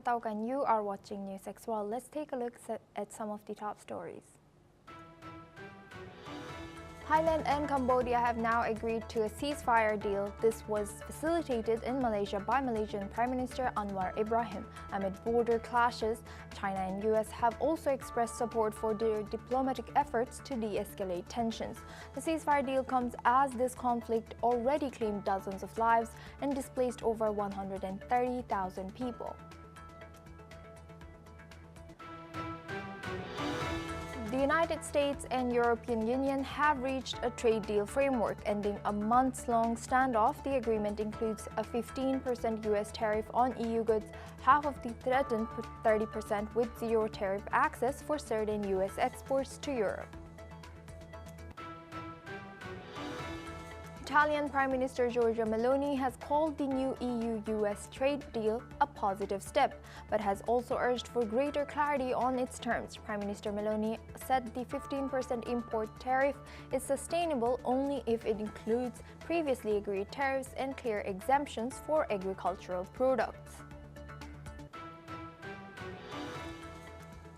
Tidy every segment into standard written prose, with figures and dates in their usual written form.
And you are watching NewsX. Well, let's take a look at some of the top stories. Thailand and Cambodia have now agreed to a ceasefire deal. This was facilitated in Malaysia by Malaysian Prime Minister Anwar Ibrahim. Amid border clashes, China and US have also expressed support for their diplomatic efforts to de-escalate tensions. The ceasefire deal comes as this conflict already claimed dozens of lives and displaced over 130,000 people. The United States and European Union have reached a trade deal framework ending a months-long standoff. The agreement includes a 15% US tariff on EU goods, half of the threatened 30% with zero tariff access for certain US exports to Europe. Italian Prime Minister Giorgia Meloni has called the new EU-US trade deal a positive step, but has also urged for greater clarity on its terms. Prime Minister Meloni said the 15% import tariff is sustainable only if it includes previously agreed tariffs and clear exemptions for agricultural products.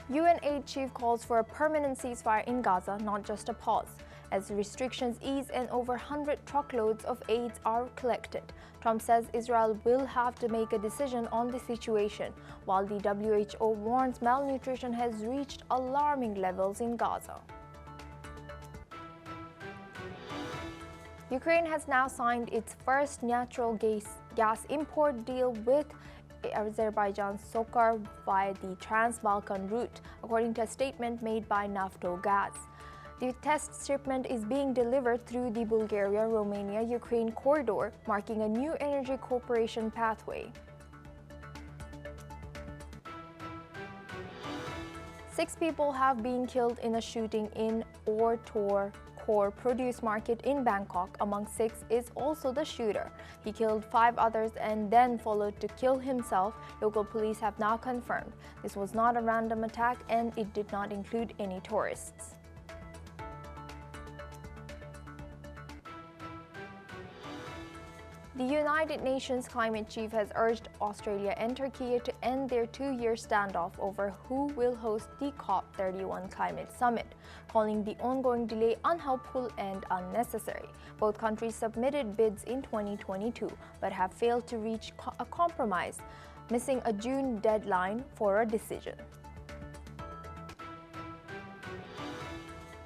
UN aid chief calls for a permanent ceasefire in Gaza, not just a pause. As restrictions ease and over 100 truckloads of aid are collected, Trump says Israel will have to make a decision on the situation, while the WHO warns malnutrition has reached alarming levels in Gaza. Ukraine has now signed its first natural gas import deal with Azerbaijan's Sokar via the Trans-Balkan route, according to a statement made by Naftogaz. The test shipment is being delivered through the Bulgaria-Romania-Ukraine corridor, marking a new energy cooperation pathway. 6 people have been killed in a shooting in Ortor Core produce market in Bangkok. Among 6 is also the shooter. He killed 5 others and then followed to kill himself, local police have now confirmed. This was not a random attack and it did not include any tourists. The United Nations climate chief has urged Australia and Turkey to end their 2-year standoff over who will host the COP31 climate summit, calling the ongoing delay unhelpful and unnecessary. Both countries submitted bids in 2022 but have failed to reach a compromise, missing a June deadline for a decision.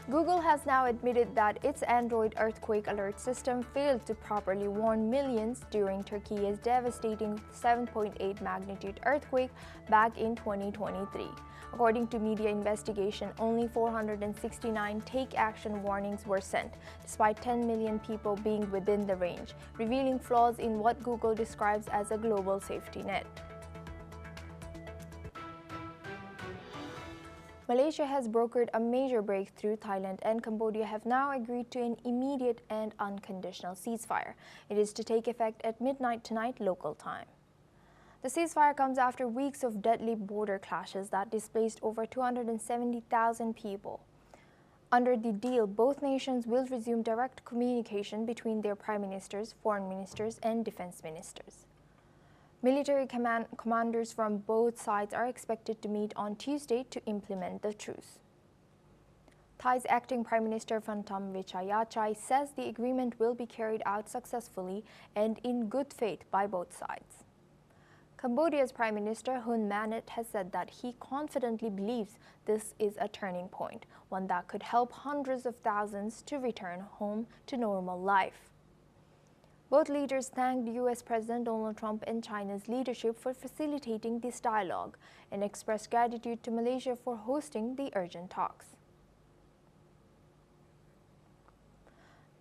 Google has now admitted that its Android earthquake alert system failed to properly warn millions during Turkey's devastating 7.8 magnitude earthquake back in 2023. According to media investigation, only 469 take-action warnings were sent, despite 10 million people being within the range, revealing flaws in what Google describes as a global safety net. Malaysia has brokered a major breakthrough. Thailand and Cambodia have now agreed to an immediate and unconditional ceasefire. It is to take effect at midnight tonight local time. The ceasefire comes after weeks of deadly border clashes that displaced over 270,000 people. Under the deal, both nations will resume direct communication between their prime ministers, foreign ministers, and defense ministers. Military commanders from both sides are expected to meet on Tuesday to implement the truce. Thai's acting Prime Minister Phantom Vichayachai says the agreement will be carried out successfully and in good faith by both sides. Cambodia's Prime Minister Hun Manet has said that he confidently believes this is a turning point, one that could help hundreds of thousands to return home to normal life. Both leaders thanked US President Donald Trump and China's leadership for facilitating this dialogue and expressed gratitude to Malaysia for hosting the urgent talks.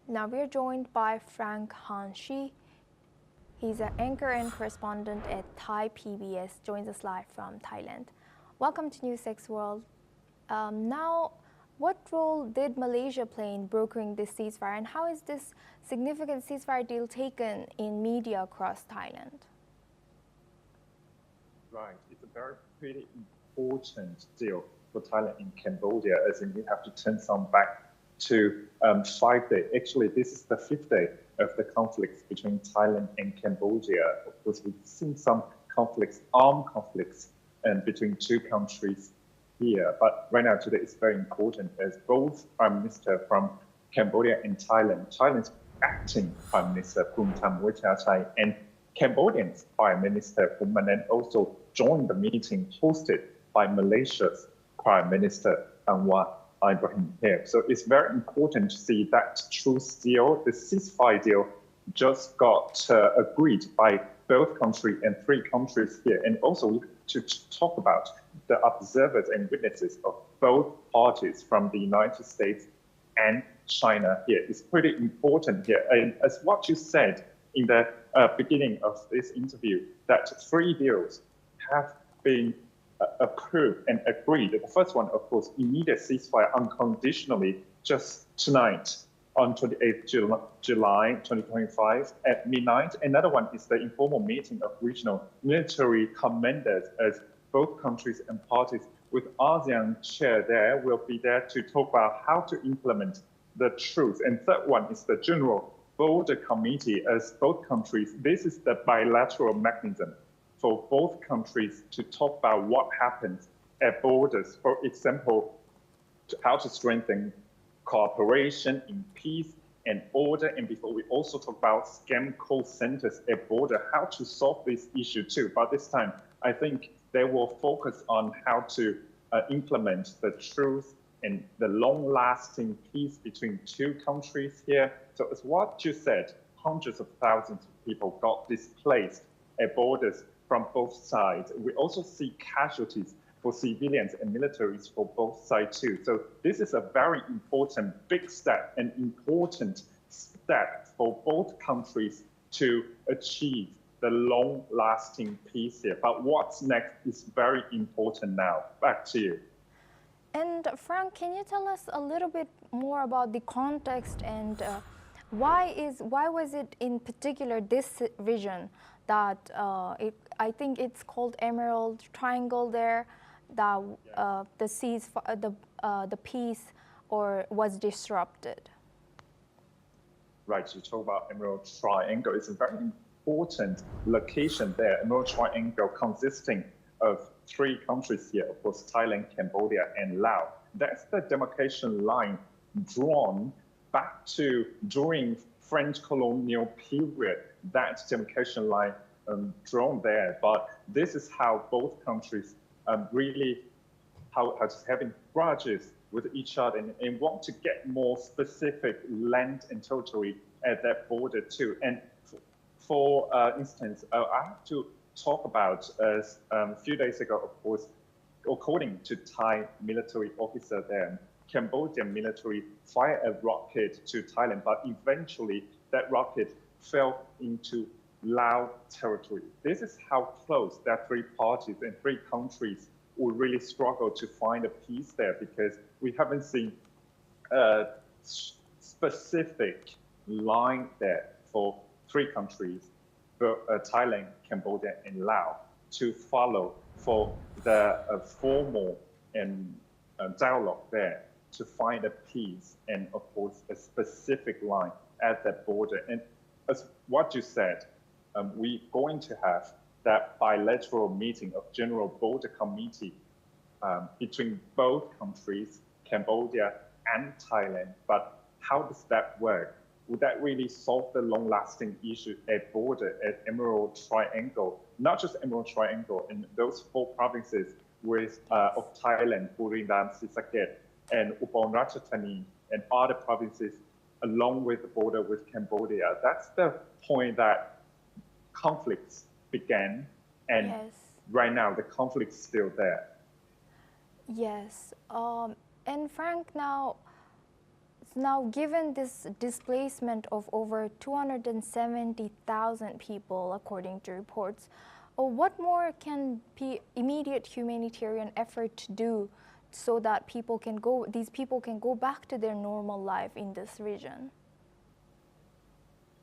Now we are joined by Frank Han-Shi. He's an anchor and correspondent at Thai PBS, joins us live from Thailand. Welcome to NewsX World. Now, what role did Malaysia play in brokering this ceasefire, and how is this significant ceasefire deal taken in media across Thailand? Right, it's a pretty important deal for Thailand and Cambodia, as in we have to turn some back to 5 days. Actually, this is the 5th day of the conflict between Thailand and Cambodia. Of course, we've seen some conflicts, armed conflicts, between two countries here. But right now, today, it's very important as both Prime Minister from Cambodia and Thailand's acting Prime Minister Phumtham Wechachai and Cambodian's Prime Minister Phum Manen also joined the meeting hosted by Malaysia's Prime Minister Anwar Ibrahim here. So it's very important to see that truce deal, the ceasefire deal, just got agreed by both countries and three countries here. And also to talk about the observers and witnesses of both parties from the United States and China here is pretty important here. And as what you said in the beginning of this interview, that three deals have been approved and agreed. The first one, of course, immediate ceasefire unconditionally just tonight on 28th July 2025 at midnight. Another one is the informal meeting of regional military commanders as both countries and parties with ASEAN chair there will be there to talk about how to implement the truce. And third one is the General Border Committee as both countries. This is the bilateral mechanism for both countries to talk about what happens at borders. For example, how to strengthen cooperation in peace and order. And before we also talk about scam call centers at border, how to solve this issue too. But this time, I think they will focus on how to implement the truth and the long-lasting peace between two countries here. So as what you said, hundreds of thousands of people got displaced at borders from both sides. We also see casualties for civilians and militaries for both sides too. So this is a very important big step, an important step for both countries to achieve the long-lasting peace here. But what's next is very important now. Back to you. And Frank, can you tell us a little bit more about the context and why was it in particular this region that I think it's called Emerald Triangle there, that the peace was disrupted? Right, you talk about Emerald Triangle. It's a very important location there. Emerald Triangle consisting of three countries here, of course, Thailand, Cambodia, and Laos. That's the demarcation line drawn back to during French colonial period. That demarcation line drawn there. But this is how both countries really having grudges with each other and want to get more specific land and territory at that border too. And for instance, I have to talk about a few days ago, of course, according to Thai military officer there, Cambodian military fired a rocket to Thailand, but eventually that rocket fell into Lao territory. This is how close that three parties and three countries will really struggle to find a peace there, because we haven't seen a specific line there for three countries, Thailand, Cambodia, and Laos, to follow for the formal and dialogue there to find a peace and, of course, a specific line at that border. And as what you said, we're going to have that bilateral meeting of General Border Committee between both countries, Cambodia and Thailand. But how does that work? Would that really solve the long-lasting issue at border at Emerald Triangle? Not just Emerald Triangle, in those four provinces of Thailand, Buriram, Sisaket, and Ubon Ratchathani, and other provinces along with the border with Cambodia. That's the point that conflicts began, and yes. Right now the conflict's still there. Yes, and Frank, now given this displacement of over 270,000 people, according to reports, what more can immediate humanitarian effort do so that these people can go back to their normal life in this region?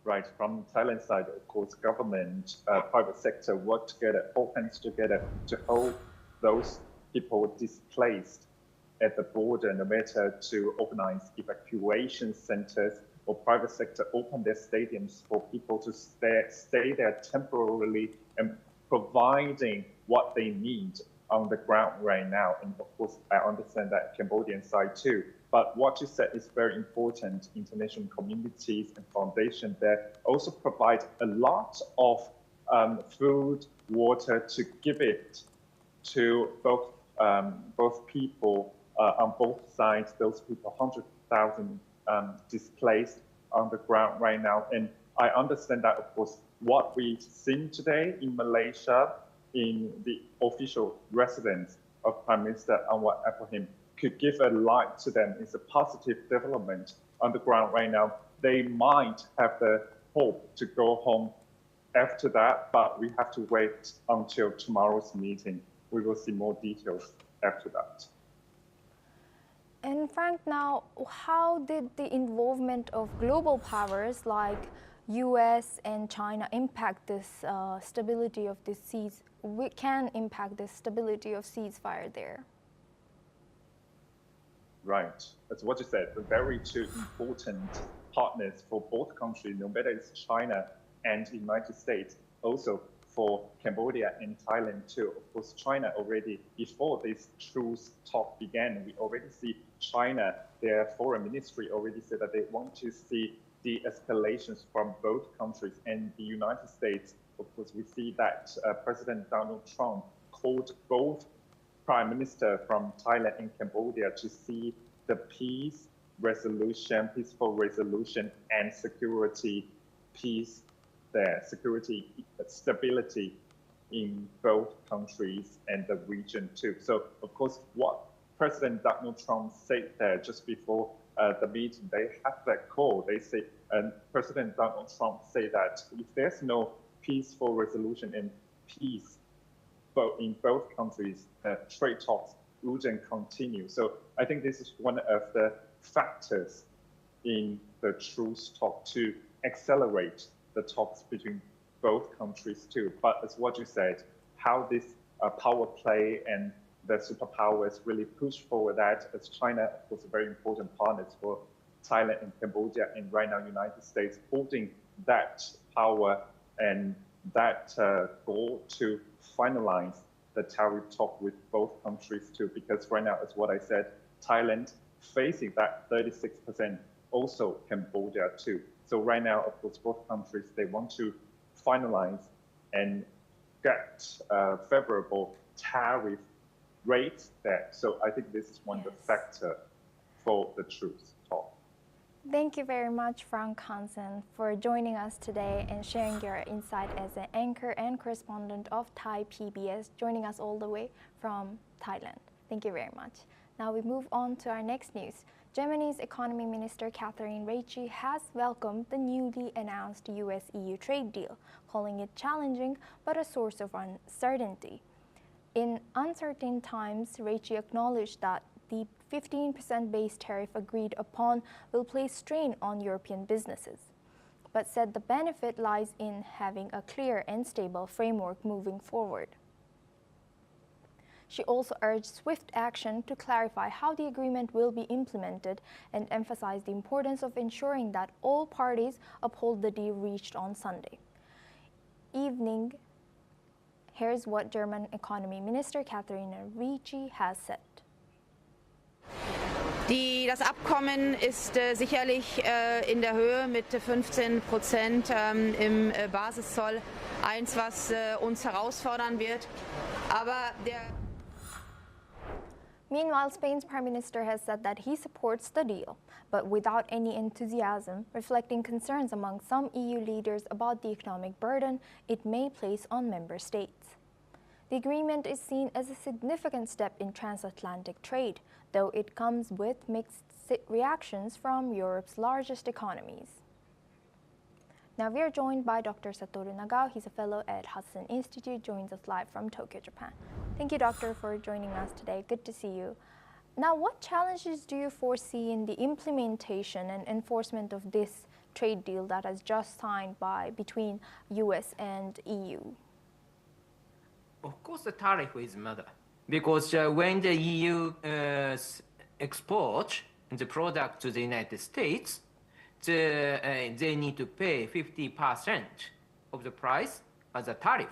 Right, from Thailand's side, of course, government, private sector work together, hold hands together to hold those people displaced at the border, no matter to organize evacuation centers or private sector open their stadiums for people to stay there temporarily and providing what they need on the ground right now. And of course, I understand that Cambodian side too. But what you said is very important. International communities and foundations there also provide a lot of food, water to give it to both people on both sides. Those people, 100,000 displaced on the ground right now. And I understand that, of course, what we've seen today in Malaysia, in the official residence of Prime Minister Anwar Ibrahim, could give a light to them. It's a positive development on the ground right now. They might have the hope to go home after that, but we have to wait until tomorrow's meeting. We will see more details after that. And Frank, now, how did the involvement of global powers like US and China impact this stability of this can impact the stability of ceasefire there? Right. That's what you said. The very two important partners for both countries, no matter it's China and the United States, also for Cambodia and Thailand too. Of course, China already, before this truce talk began, we already see China, their foreign ministry already said that they want to see de-escalations from both countries. And the United States, of course, we see that President Donald Trump called both Prime Minister from Thailand and Cambodia to see the peaceful resolution and security peace there, stability in both countries and the region too. So, of course, what President Donald Trump said there just before the meeting, they had that call. They say, and President Donald Trump said that if there's no peaceful resolution and peace in both countries, trade talks wouldn't continue. So I think this is one of the factors in the truce talk to accelerate the talks between both countries too. But as what you said, how this power play and the superpowers really push forward that, as China, of course, a very important partners for Thailand and Cambodia, and right now United States holding that power and that goal to finalize the tariff talk with both countries too, because right now, as what I said, Thailand facing that 36%, also Cambodia too. So right now, of course, both countries, they want to finalize and get favorable tariff rates there. So I think this is one of the factors for the truce talk. Thank you very much, Frank Hansen, for joining us today and sharing your insight as an anchor and correspondent of Thai PBS, joining us all the way from Thailand. Thank you very much. Now we move on to our next news. Germany's Economy Minister Catherine Raici has welcomed the newly announced US-EU trade deal, calling it challenging but a source of uncertainty. In uncertain times, Raici acknowledged that the 15% base tariff agreed upon will place strain on European businesses, but said the benefit lies in having a clear and stable framework moving forward. She also urged swift action to clarify how the agreement will be implemented and emphasized the importance of ensuring that all parties uphold the deal reached on Sunday evening. Here's what German Economy Minister Catherine Raici has said. Das Abkommen ist sicherlich in der Höhe mit 15% im Basiszoll eins, was uns herausfordern wird. Aber Meanwhile, Spain's Prime Minister has said that he supports the deal, but without any enthusiasm, reflecting concerns among some EU leaders about the economic burden it may place on member states. The agreement is seen as a significant step in transatlantic trade, though it comes with mixed reactions from Europe's largest economies. Now we are joined by Dr. Satoru Nagao. He's a fellow at Hudson Institute, joins us live from Tokyo, Japan. Thank you, Doctor, for joining us today. Good to see you. Now, what challenges do you foresee in the implementation and enforcement of this trade deal that has just signed between US and EU? Of course, the tariff is matter, because when the EU export the product to the United States, they need to pay 50% of the price as a tariff.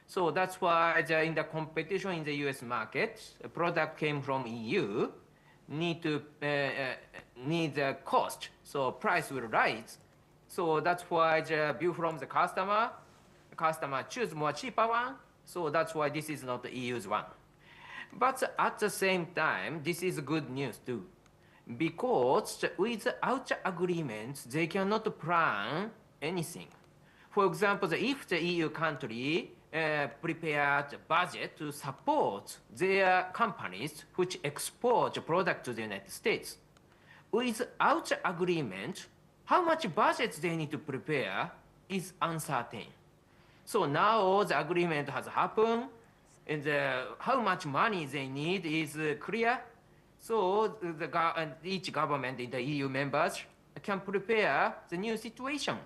So that's why in the competition in the US market, a product came from EU, need the cost, so price will rise. So that's why the view from the customer choose more cheaper one. So that's why this is not the EU's one. But at the same time, this is good news too, because without agreements, they cannot plan anything. For example, if the EU country prepared a budget to support their companies which export product to the United States, without agreement, how much budget they need to prepare is uncertain. So now the agreement has happened, and how much money they need is clear. So each government in the EU members can prepare the new situation.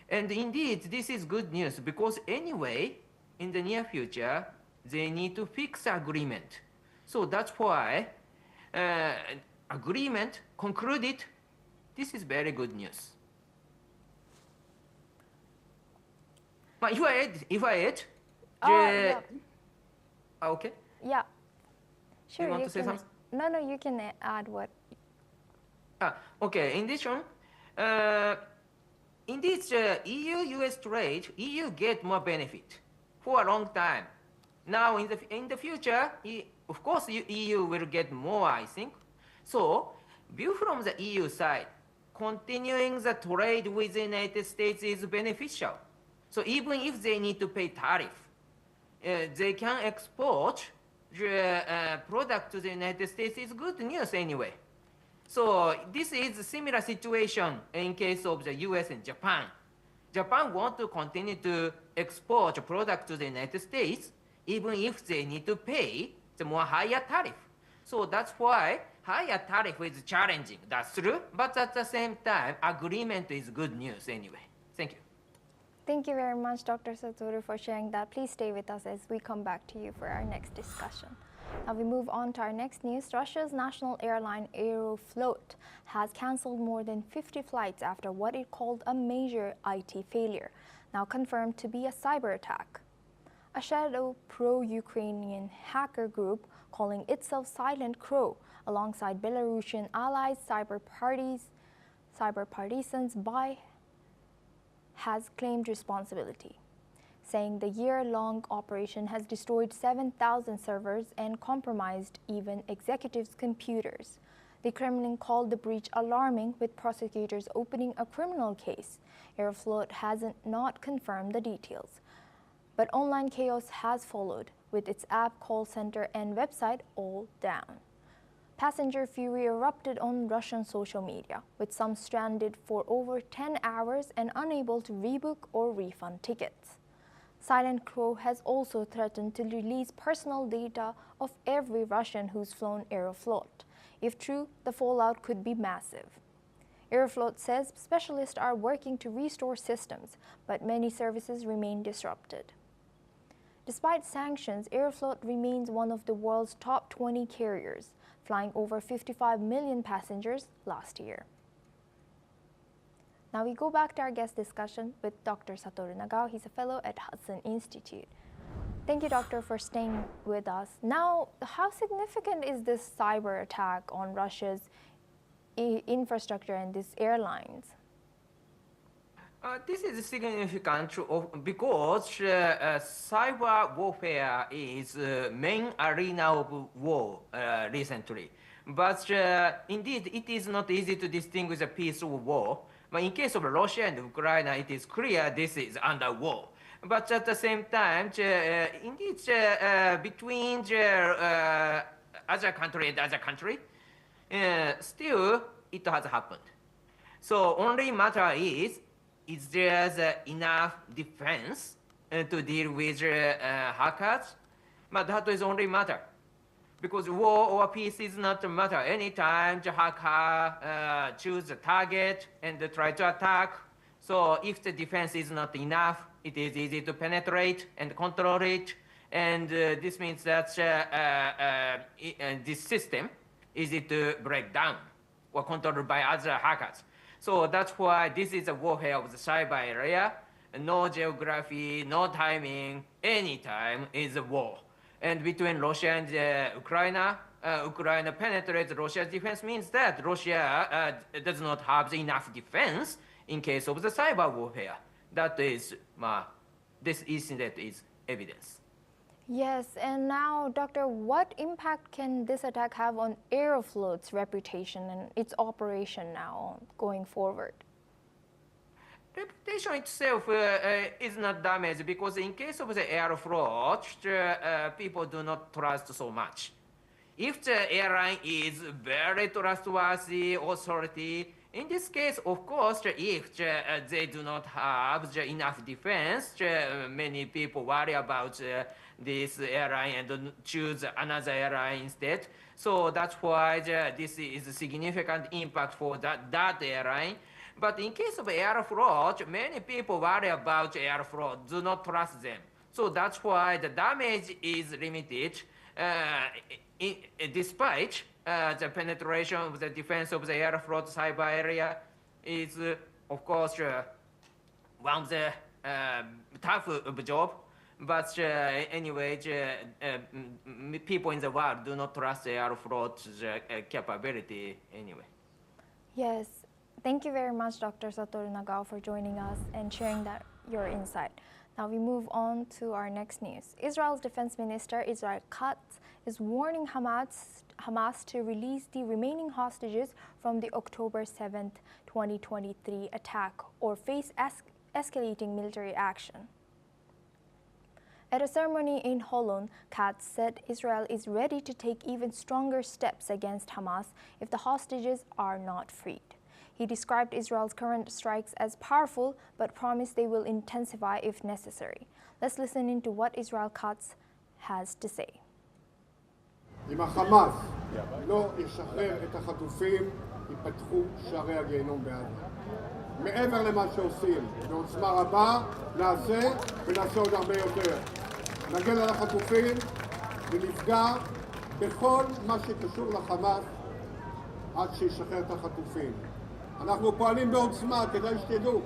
And indeed, this is good news because anyway, in the near future, they need to fix the agreement. So that's why agreement concluded. This is very good news. But if I add, yeah. Okay. Yeah. Sure. You want to say something? No, you can add what. Okay. In this one, in this EU-US trade, EU get more benefit for a long time. Now in the future, of course, EU will get more, I think. So, view from the EU side, continuing the trade with the United States is beneficial. So even if they need to pay tariff, they can export the product to the United States is good news anyway. So this is a similar situation in case of the US and Japan. Japan want to continue to export product to the United States even if they need to pay the more higher tariff. So that's why higher tariff is challenging. That's true. But at the same time, agreement is good news anyway. Thank you. Thank you very much, Dr. Satoru, for sharing that. Please stay with us as we come back to you for our next discussion. Now we move on to our next news. Russia's national airline Aeroflot has cancelled more than 50 flights after what it called a major IT failure, now confirmed to be a cyber attack. A shadow pro-Ukrainian hacker group calling itself Silent Crow, alongside Belarusian allies Cyber Partisans has claimed responsibility, saying the year-long operation has destroyed 7,000 servers and compromised even executives' computers. The Kremlin called the breach alarming, with prosecutors opening a criminal case. Aeroflot has not confirmed the details, but online chaos has followed, with its app, call center, and website all down. Passenger fury erupted on Russian social media, with some stranded for over 10 hours and unable to rebook or refund tickets. Silent Crow has also threatened to release personal data of every Russian who's flown Aeroflot. If true, the fallout could be massive. Aeroflot says specialists are working to restore systems, but many services remain disrupted. Despite sanctions, Aeroflot remains one of the world's top 20 carriers, flying over 55 million passengers last year. Now we go back to our guest discussion with Dr. Satoru Nagao. He's a fellow at Hudson Institute. Thank you, Doctor, for staying with us. Now, how significant is this cyber attack on Russia's infrastructure and these airlines? This is significant because cyber warfare is main arena of war recently. But indeed, it is not easy to distinguish a peace or war. But in case of Russia and Ukraine, it is clear this is under war. But at the same time, indeed, between other country and other country, still it has happened. So only matter is there enough defense to deal with hackers? But that is only matter. Because war or peace is not a matter. Anytime the hacker choose a target and try to attack, so if the defense is not enough, it is easy to penetrate and control it. And this means that this system is easy to break down or controlled by other hackers. So that's why this is a warfare of the cyber area. no geography, no timing, anytime is a war. And between Russia and Ukraine, Ukraine penetrates Russia's defense means that Russia does not have enough defense in case of the cyber warfare. That is, this incident is evidence. Yes, and now, Doctor, what impact can this attack have on Aeroflot's reputation and its operation now going forward? Reputation itself is not damaged because in case of the Aeroflot, people do not trust so much. If the airline is very trustworthy authority, in this case, of course, if they do not have enough defense, many people worry about this airline and choose another airline instead. So that's why this is a significant impact for that airline. But in case of Aeroflot, many people worry about Aeroflot, do not trust them. So that's why the damage is limited, despite the penetration of the defense of the Aeroflot cyber area is, of course, one of the tough job. But anyway, people in the world do not trust the Aeroflot's capability anyway. Yes. Thank you very much, Dr. Satoru Nagao, for joining us and sharing your insight. Now we move on to our next news. Israel's Defense Minister, Israel Katz, is warning Hamas to release the remaining hostages from the October 7th, 2023 attack or face escalating military action. At a ceremony in Holon, Katz said Israel is ready to take even stronger steps against Hamas if the hostages are not freed. He described Israel's current strikes as powerful, but promised they will intensify if necessary. Let's listen into what Israel Katz has to say. אם החמאס לא ישחרר את החטופים, ייפתחו שערי הגיהנום בעזה. מעבר למה שעושים, בעוצמה רבה, נעשה ונעשה עוד הרבה יותר. נגן על החטופים ונפגע בכל מה שקשור לחמאס עד שישחרר את החטופים. אנחנו פועלים בעוצמה, כדאי שתדעו,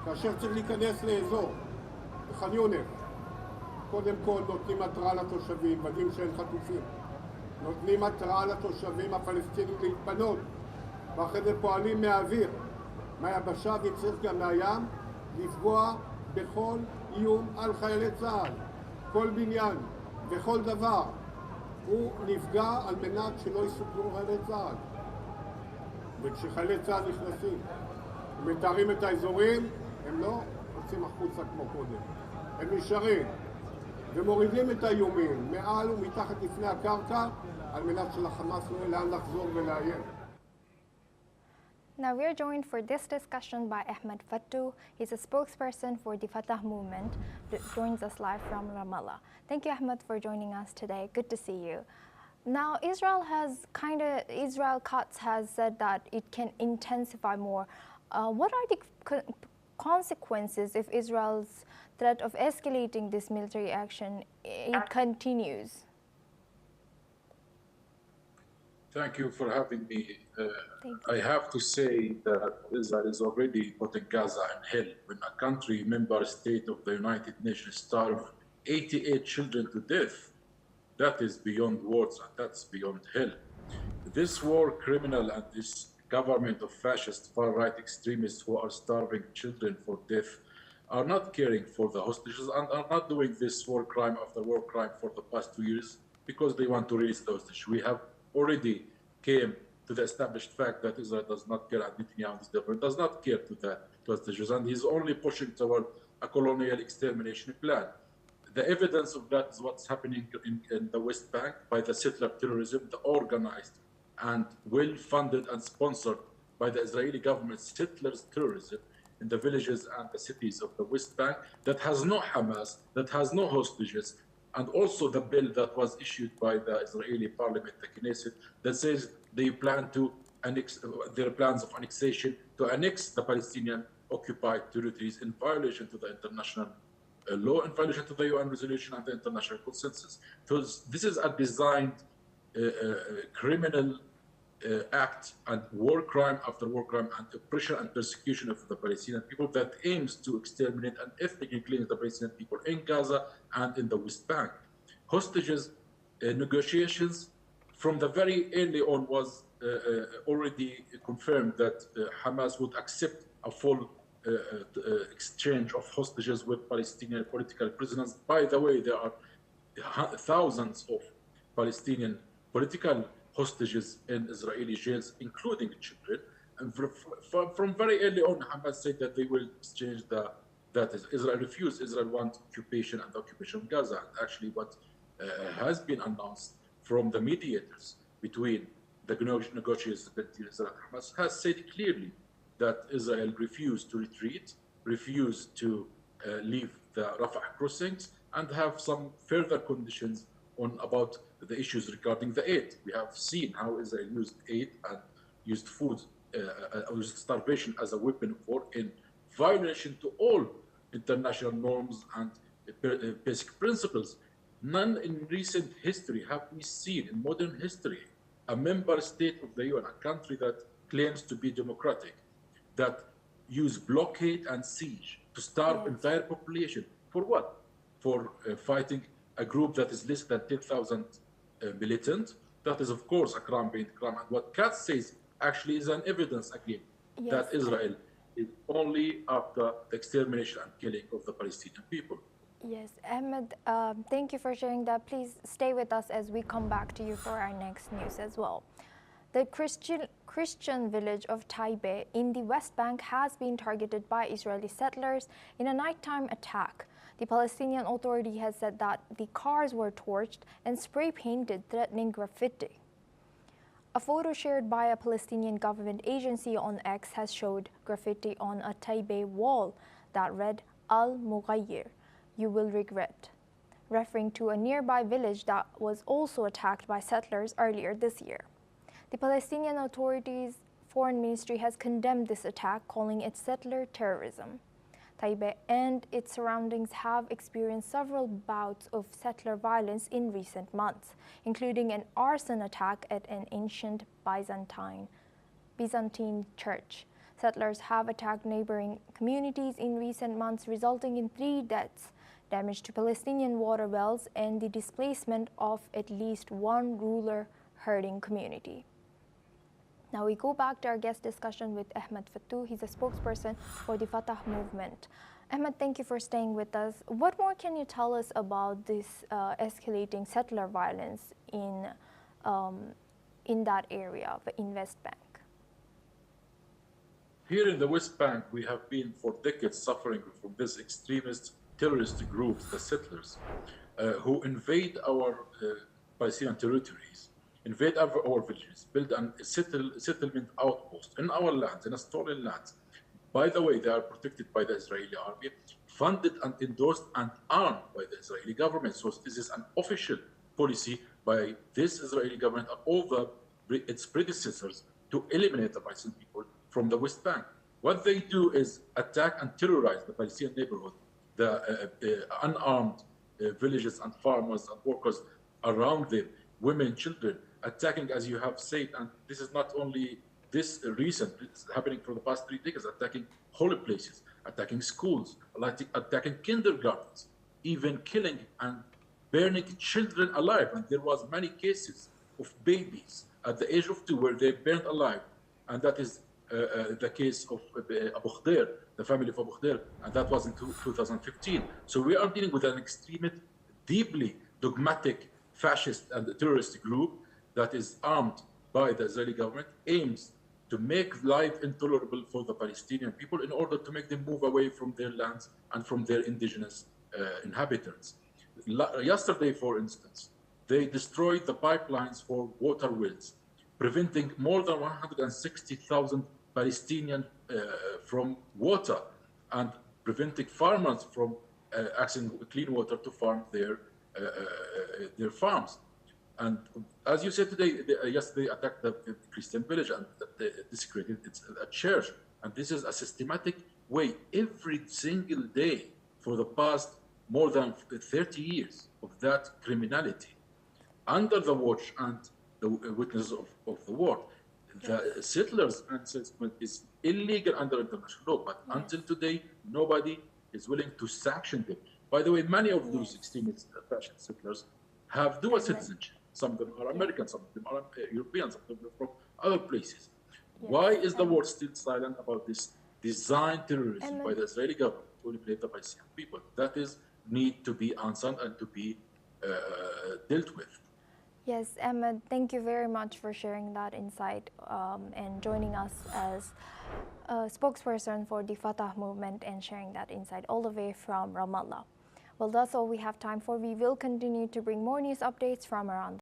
כאשר צריך להיכנס לאזור, בח'אן יונס, קודם כל נותנים התראה לתושבים, ודאים שאין חטופים. נותנים התראה לתושבים הפלסטינים להתפנות, ואחרי זה פועלים מהאוויר, מהיבשה וצריך גם מהים, לפגוע בכל איום על חיילי צה"ל. כל בניין וכל דבר הוא נפגע על מנת שלא יסוכנו חיילי צה"ל. וכשחיילי צה"ל נכנסים ומתארים את האזורים, הם לא יוצאים החוצה כמו קודם. הם נשארים ומורידים את האיומים מעל ומתחת לפני הקרקע על מנת שלחמאס לא יהיה לאן לחזור ולאיים. Now we are joined for this discussion by Ahmed Fattu. He's a spokesperson for the Fata Movement that joins us live from Ramallah. Thank you, Ahmed, for joining us today. Good to see you. Now, Israel Katz has said that it can intensify more. What are the consequences if Israel's threat of escalating this military action continues? Thank you for having me. I have to say that Israel is already putting Gaza in hell when a country member state of the United Nations starved 88 children to death. That is beyond words, and that's beyond hell. This war criminal and this government of fascist far-right extremists who are starving children for death are not caring for the hostages and are not doing this war crime after war crime for the past 2 years because they want to release the hostages. We have already came to the established fact that Israel does not care, and Netanyahu's government does not care to the hostages, and he's only pushing toward a colonial extermination plan. The evidence of that is what's happening in the West Bank by the settler terrorism, the organized and well-funded and sponsored by the Israeli government settlers terrorism in the villages and the cities of the West Bank that has no Hamas, that has no hostages, and also the bill that was issued by the Israeli parliament, the Knesset, that says they plan to annex, their plans of annexation to annex the Palestinian occupied territories in violation to the international law, in violation to the UN resolution and the international consensus. So this is a designed criminal act and war crime after war crime and oppression and persecution of the Palestinian people that aims to exterminate and ethnically cleanse the Palestinian people in Gaza and in the West Bank. Hostages negotiations from the very early on was already confirmed that Hamas would accept a full exchange of hostages with Palestinian political prisoners. By the way, there are thousands of Palestinian political hostages in Israeli jails, including children. And from very early on, Hamas said that they will exchange that is Israel refused. Israel wants occupation and occupation of Gaza. And actually what has been announced from the mediators between the negotiators between Israel and Hamas has said clearly that Israel refused to retreat, refused to leave the Rafah crossings, and have some further conditions on about the issues regarding the aid. We have seen how Israel used aid and used food, used starvation as a weapon of war in violation to all international norms and basic principles. None in recent history have we seen, in modern history, a member state of the UN, a country that claims to be democratic, that use blockade and siege to starve entire population. For what? For fighting a group that is less than 10,000 militant. That is, of course, a crime being crime. And what Katz says actually is an evidence again that Israel is only after the extermination and killing of the Palestinian people. Yes, Ahmed, thank you for sharing that. Please stay with us as we come back to you for our next news as well. The Christian village of Taibe in the West Bank has been targeted by Israeli settlers in a nighttime attack. The Palestinian Authority has said that the cars were torched and spray-painted, threatening graffiti. A photo shared by a Palestinian government agency on X has showed graffiti on a Taibe wall that read, "Al-Mughayyir, you will regret," referring to a nearby village that was also attacked by settlers earlier this year. The Palestinian Authority's Foreign Ministry has condemned this attack, calling it settler terrorism. Taibe and its surroundings have experienced several bouts of settler violence in recent months, including an arson attack at an ancient Byzantine church. Settlers have attacked neighboring communities in recent months, resulting in 3 deaths, damage to Palestinian water wells, and the displacement of at least one rural herding community. Now we go back to our guest discussion with Ahmed Fatou. He's a spokesperson for the Fata Movement. Ahmed, thank you for staying with us. What more can you tell us about this escalating settler violence in that area, in West Bank? Here in the West Bank, we have been for decades suffering from this extremist terrorist groups, the settlers, who invade our Palestinian territories, invade our villages, build a settlement outpost in our lands, in a stolen lands. By the way, they are protected by the Israeli army, funded and endorsed and armed by the Israeli government. So this is an official policy by this Israeli government and all its predecessors to eliminate the Palestinian people from the West Bank. What they do is attack and terrorize the Palestinian neighborhood, the unarmed villages and farmers and workers around them, women, children, attacking, as you have said, and this is not only this recent, it's happening for the past 3 decades, attacking holy places, attacking schools, attacking kindergartens, even killing and burning children alive. And there was many cases of babies at the age of 2 where they burned alive, and that is the case of Abu Khdeir, the family of Abu Khdeir, and that was in 2015. So we are dealing with an extremist, deeply dogmatic, fascist and terrorist group that is armed by the Israeli government, aims to make life intolerable for the Palestinian people in order to make them move away from their lands and from their indigenous inhabitants. Yesterday, for instance, they destroyed the pipelines for water wells, preventing more than 160,000 Palestinians from water and preventing farmers from accessing clean water to farm their farms. And as you said today, yesterday attacked the Christian village and desecrated a church. And this is a systematic way every single day for the past more than 30 years of that criminality. Under the watch and the witnesses of the war, The settlers' assessment is illegal under international law, but until today, nobody is willing to sanction them. By the way, many of those extremist fascist settlers have dual citizenship. Some of them are American, some of them are European, some of them are from other places. Why is the world still silent about this design terrorism by the Israeli government, manipulated by Syrian people? That is need to be answered and to be dealt with. Yes, Ahmed, thank you very much for sharing that insight and joining us as a spokesperson for the Fata Movement and sharing that insight all the way from Ramallah. Well, that's all we have time for. We will continue to bring more news updates from around